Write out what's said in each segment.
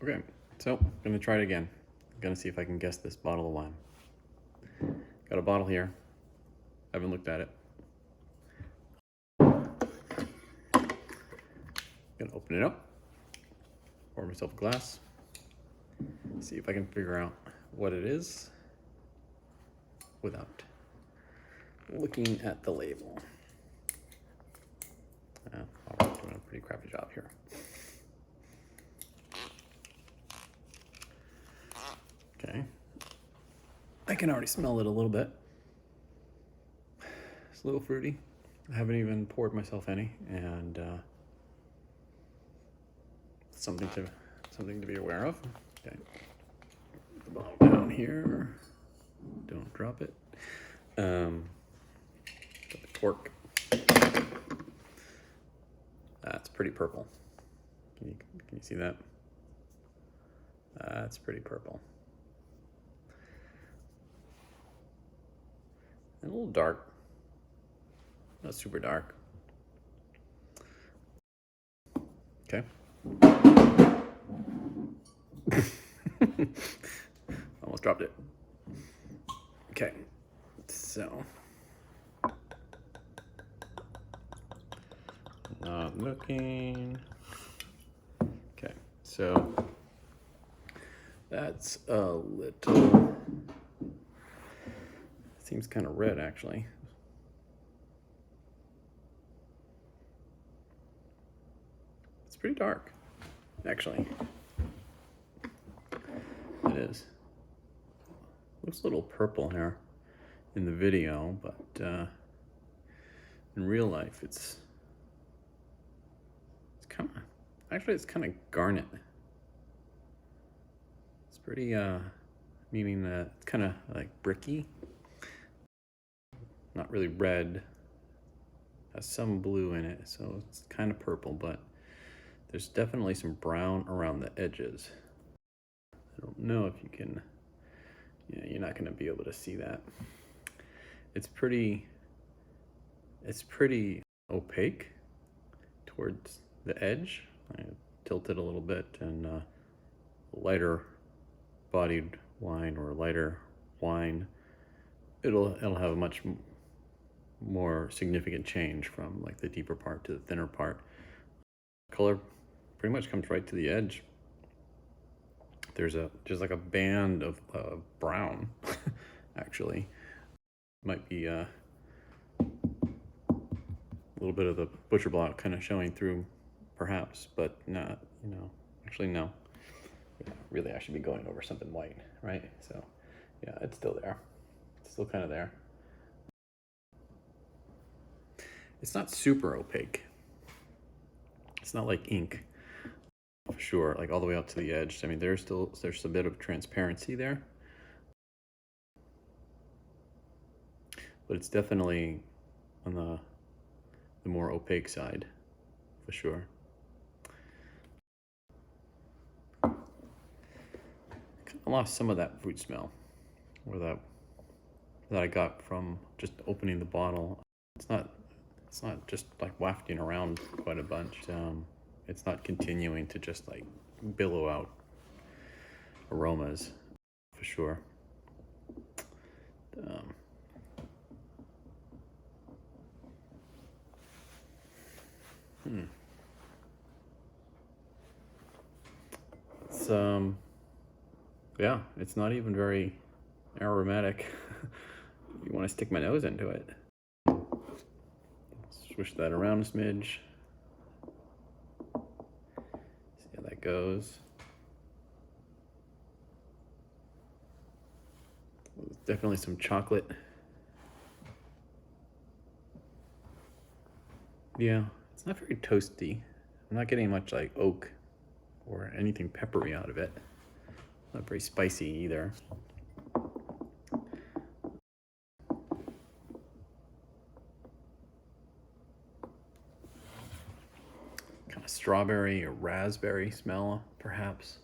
Okay, so I'm gonna try it again. I'm gonna see if I can guess this bottle of wine. Got a bottle here. Haven't looked at it. Gonna open it up. Pour myself a glass. See if I can figure out what it is without looking at the label. I'm doing a pretty crappy job here. Okay. I can already smell it a little bit. It's a little fruity. I haven't even poured myself any, and something to be aware of. Okay. Put the bottle down here. Don't drop it. Got the cork. That's pretty purple. Can you see that? That's pretty purple. And a little dark. Not super dark. Okay. Almost dropped it. Okay. So. Not looking. Okay. So. That's a little. Seems kind of red, actually. It's pretty dark, actually. It is. Looks a little purple here in the video, but in real life, it's kind of, actually, it's kind of garnet. It's pretty, meaning that it's kind of like bricky. Not really red. Has some blue in it, so it's kind of purple, but there's definitely some brown around the edges. I don't know if you can, you're not gonna be able to see that. It's pretty opaque towards the edge. I tilt it a little bit, and lighter bodied wine or lighter wine, it'll have a much more significant change from like the deeper part to the thinner part. Color pretty much comes right to the edge. There's just like a band of brown, actually. Might be a little bit of the butcher block kind of showing through, perhaps, but not, actually no. Yeah, really, I should be going over something white, right? So, yeah, it's still there. It's still kind of there. It's not super opaque. It's not like ink, for sure, like all the way out to the edge. I mean, there's a bit of transparency there, but it's definitely on the more opaque side, for sure. I kind of lost some of that fruit smell, or that I got from just opening the bottle. It's not just like wafting around quite a bunch. It's not continuing to just like billow out aromas, for sure. It's yeah, it's not even very aromatic. You want to stick my nose into it. Swish that around a smidge. See how that goes. There's definitely some chocolate. Yeah, it's not very toasty. I'm not getting much like oak or anything peppery out of it. Not very spicy either. Kind of strawberry or raspberry smell, perhaps.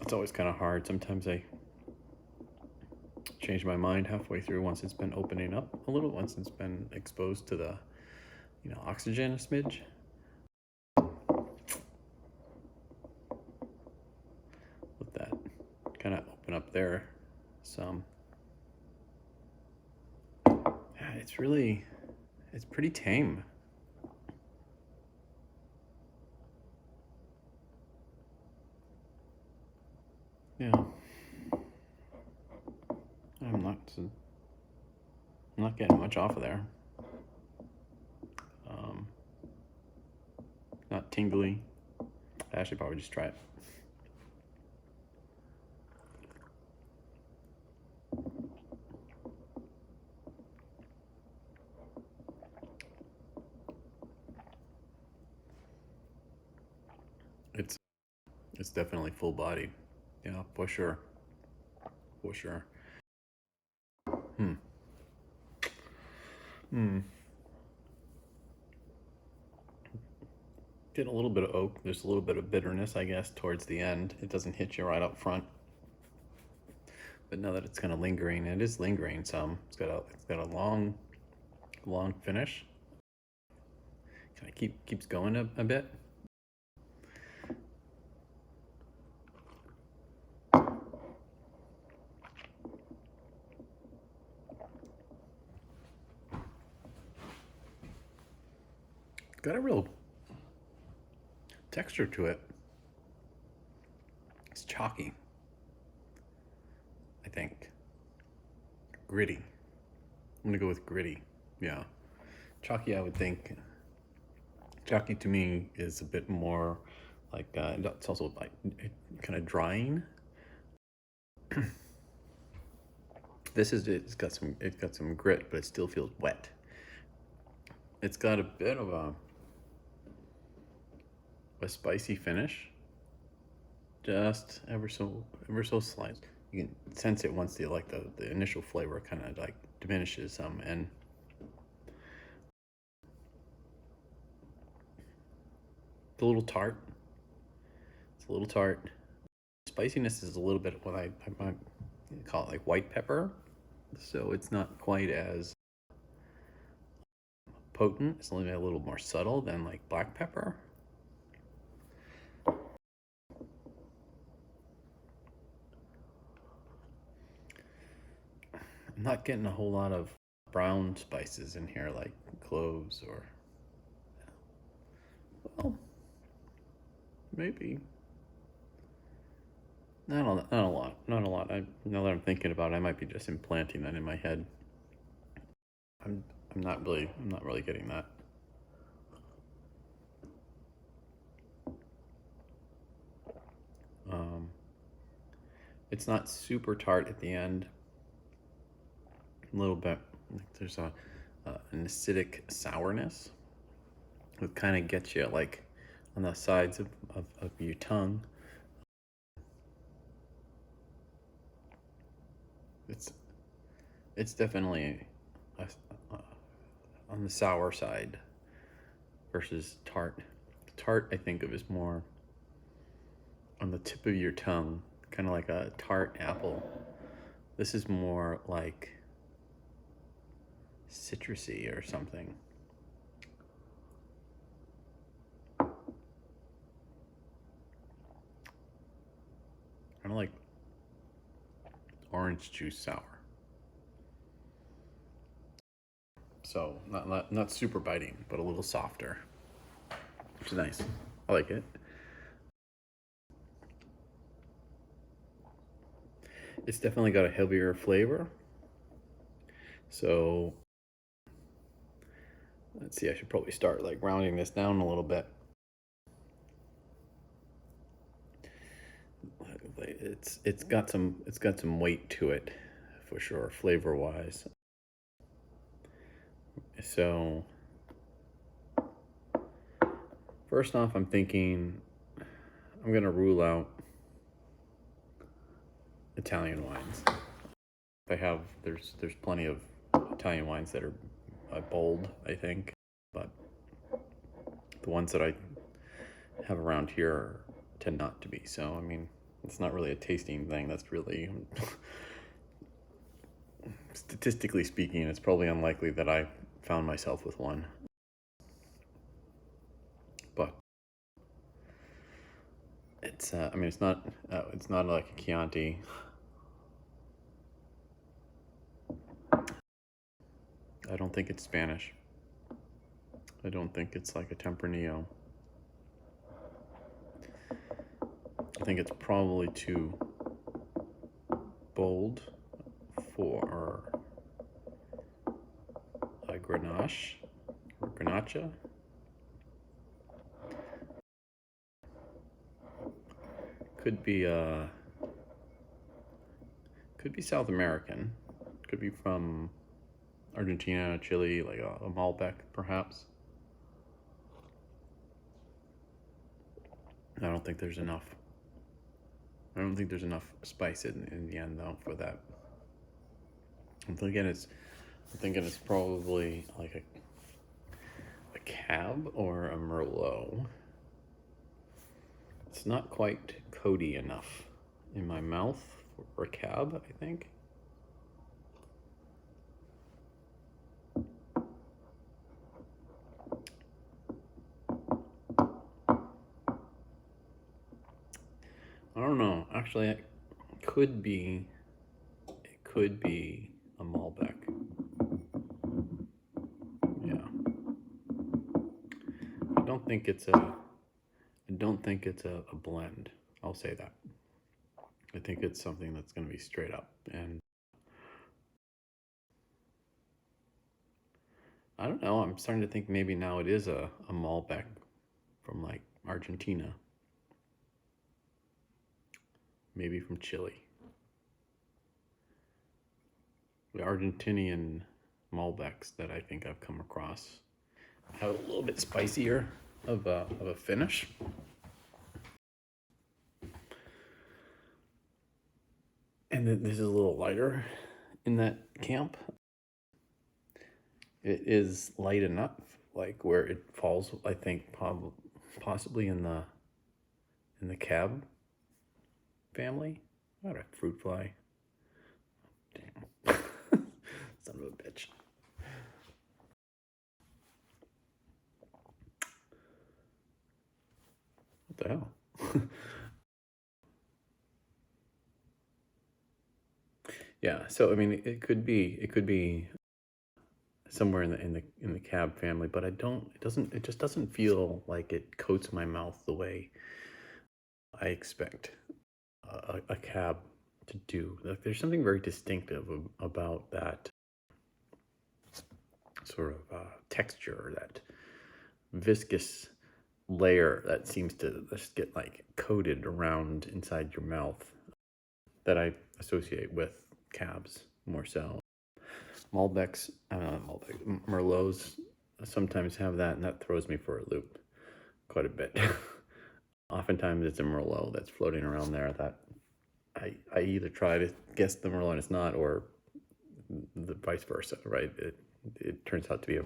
It's always kind of hard. Sometimes I change my mind halfway through once it's been opening up a little, once it's been exposed to the, oxygen a smidge. up there some. Yeah, it's pretty tame. Yeah, I'm not I'm not getting much off of there. Um, Not tingly. I should probably just try it. It's it's definitely full bodied. Yeah, for sure. For sure. Hmm. Hmm. Get a little bit of oak. There's a little bit of bitterness, I guess, towards the end. It doesn't hit you right up front. But now that it's kind of lingering, it is lingering some. It's got a long finish. Kind of keeps going a bit. Got a real texture to it. It's chalky, I think. Gritty. I'm gonna go with gritty. Yeah. Chalky, I would think. Chalky to me is a bit more like it's also like kind of drying. It's got some grit, but it still feels wet. It's got a bit of a spicy finish, just ever so slight. You can sense it once the initial flavor kind of like diminishes some, and it's a little tart. It's a little tart. Spiciness is a little bit what I might call it like white pepper, so it's not quite as potent. It's only a little more subtle than like black pepper. I'm not getting a whole lot of brown spices in here like cloves or, well, maybe not a lot. Not a lot. Now that I'm thinking about it, I might be just implanting that in my head. I'm I'm not really getting that. Um, it's not super tart at the end. A little bit. There's an acidic sourness. It kind of gets you like on the sides of your tongue. It's it's definitely a, on the sour side versus tart. Tart I think of as more on the tip of your tongue, kind of like a tart apple. This is more like citrusy or something. Kind of like orange juice sour. So not super biting, but a little softer, which is nice. I like it. It's definitely got a heavier flavor. So let's see. I should probably start like rounding this down a little bit. It's got some weight to it, for sure, flavor wise. So first off, I'm thinking I'm gonna rule out Italian wines. There's plenty of Italian wines that are bold, I think, but the ones that I have around here tend not to be. So I mean, it's not really a tasting thing. That's really statistically speaking, it's probably unlikely that I found myself with one. But it's I mean, it's not like a Chianti I don't think it's Spanish. I don't think it's like a Tempranillo. I think it's probably too bold for a Grenache or Grenache. Could be South American. Could be from Argentina, Chile, like a Malbec perhaps. I don't think there's enough. I don't think there's enough spice in the end though for that. I'm thinking it's probably like a Cab or a Merlot. It's not quite coaty enough in my mouth for a Cab, I think. I don't know. Actually, it could be a Malbec. Yeah. I don't think it's a blend. I'll say that. I think it's something that's going to be straight up. And I don't know. I'm starting to think maybe now it is a Malbec from like Argentina. Maybe from Chile. The Argentinian Malbecs that I think I've come across have a little bit spicier of a finish. And then this is a little lighter in that camp. It is light enough, like where it falls, I think, possibly in the Cab family. What a fruit fly. Damn. Son of a bitch. What the hell? Yeah, so I mean it could be somewhere in the Cab family, but it just doesn't feel like it coats my mouth the way I expect a Cab to do. Like there's something very distinctive about that sort of texture, that viscous layer that seems to just get like coated around inside your mouth that I associate with Cabs more so. Malbecs, Merlots sometimes have that, and that throws me for a loop quite a bit. Oftentimes it's a Merlot that's floating around there that I either try to guess the Merlot and it's not, or the vice versa, right? It turns out to be a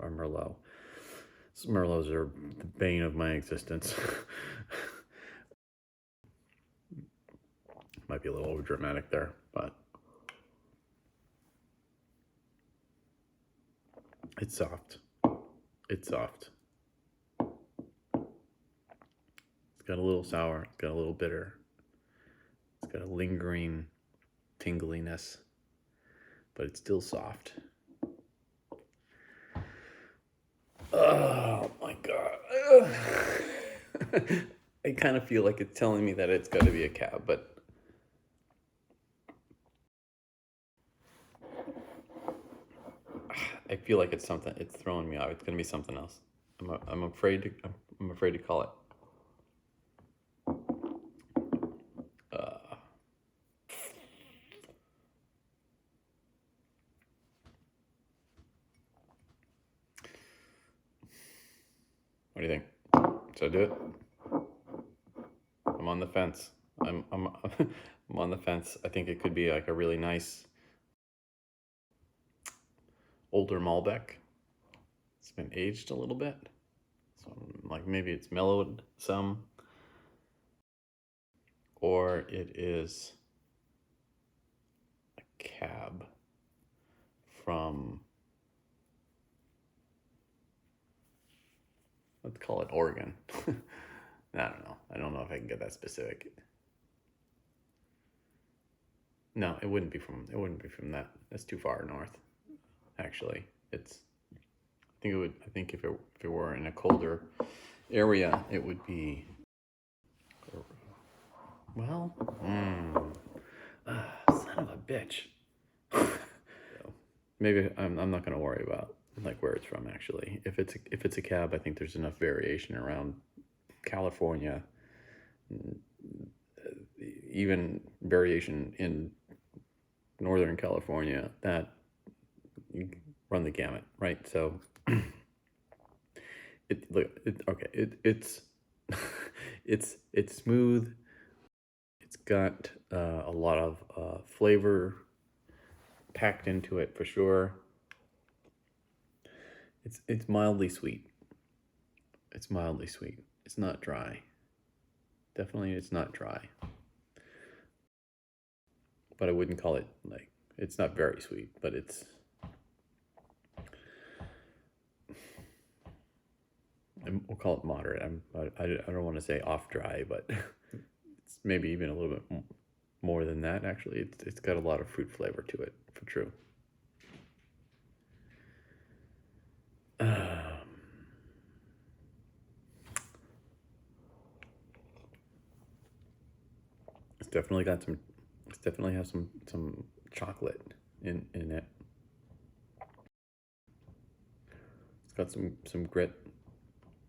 Merlot. So Merlots are the bane of my existence. Might be a little over dramatic there, but it's soft. It's soft. It's got a little sour. It's got a little bitter. It's got a lingering tingliness, but it's still soft. Oh my God. I kind of feel like it's telling me that it's got to be a Cab, but I feel like it's something. It's throwing me off. It's going to be something else. I'm afraid to call it. What do you think? Should I do it? I'm on the fence. I'm I'm on the fence. I think it could be like a really nice older Malbec. It's been aged a little bit, so like maybe it's mellowed some, or it is a Cab from, let's call it Oregon. I don't know. I don't know if I can get that specific. No, it wouldn't be from that. That's too far north. actually. I think if it were in a colder area, it would be, well, son of a bitch. Maybe I'm not going to worry about like where it's from actually. If it's a cab, I think there's enough variation around California, even variation in Northern California, that you run the gamut, right? So it's it's smooth. It's got a lot of flavor packed into it for sure. It's mildly sweet. It's mildly sweet. It's not dry. Definitely, it's not dry. But I wouldn't call it like, it's not very sweet, but it's, we'll call it moderate. I don't want to say off dry, but it's maybe even a little bit more than that. Actually, it's got a lot of fruit flavor to it, for true. It's definitely got some. It's definitely has some chocolate in it. It's got some grit,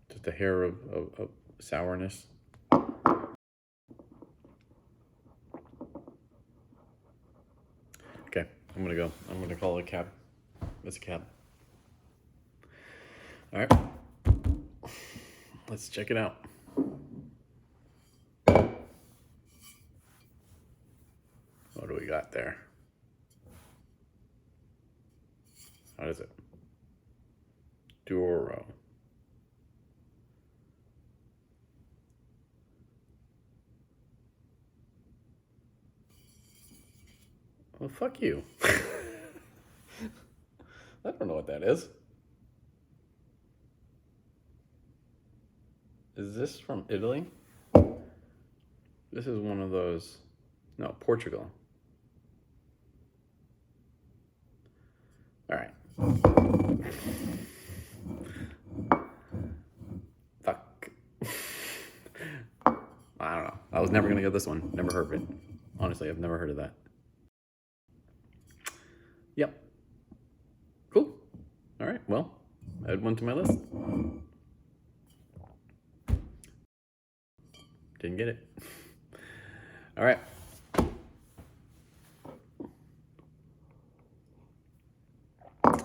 just a hair of sourness. Okay, I'm gonna go. I'm gonna call it a cab. It's a cab. All right, let's check it out. What do we got there? What is it? Duro. Well, fuck you. I don't know what that is. Is this from Italy? This is one of those. No, Portugal. All right. Fuck. I don't know. I was never gonna get this one. Never heard of it. Honestly, I've never heard of that. Yep. Cool. All right. Well, add one to my list. Didn't get it. All right.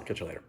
Catch you later.